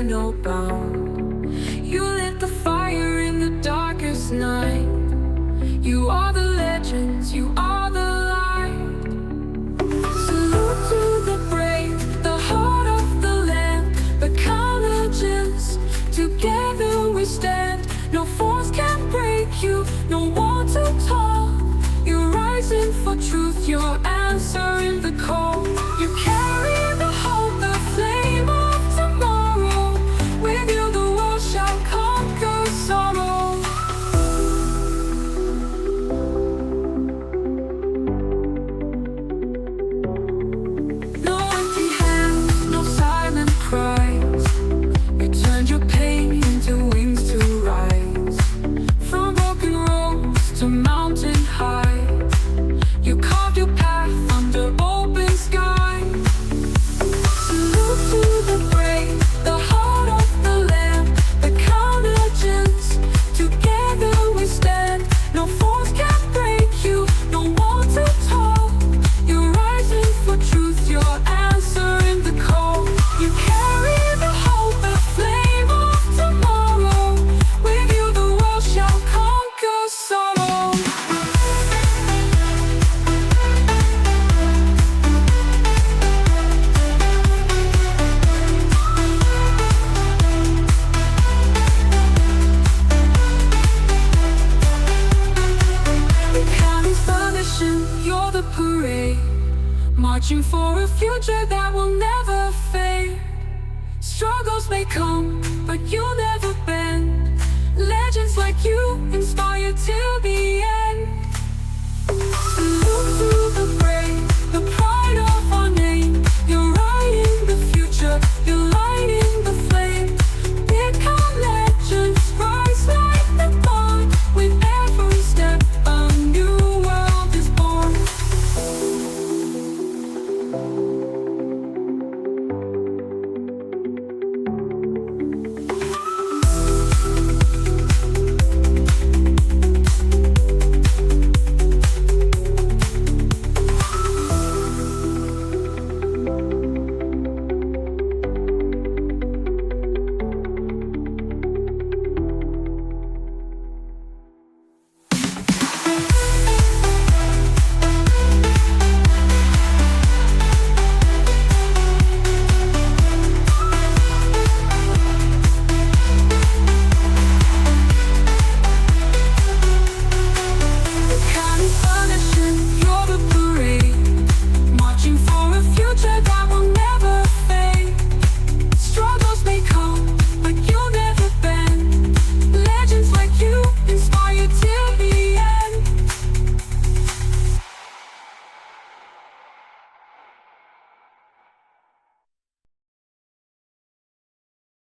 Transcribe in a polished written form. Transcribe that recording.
no bound. You lit the fire in the darkest night. You are the legends, you are the light. Salute to the brave, the heart of the land, BitQaan legends. Together we stand, no force can break you, no wall too tall. You're rising for truth, your answer in the call. You carry the hope, the flame of tomorrow. With you the world shall conquer sorrow. No empty hands, no silent cries. You turned your pain into wings to rise. From broken roads to mountain high, you carved your path under open sky. Salute to the brave, the heart of the land, BitQaan legends. Together we stand, no force can break you, no wall too tall. You're rising for truth, your answer in the call. You carry the hope, the flame of tomorrow. With you the world shall conquer sorrow. BitQaan is the mission, you're the parade, marching for a future that will never fade. Struggles may come, but you'll never bend. Legends like you inspire till the end.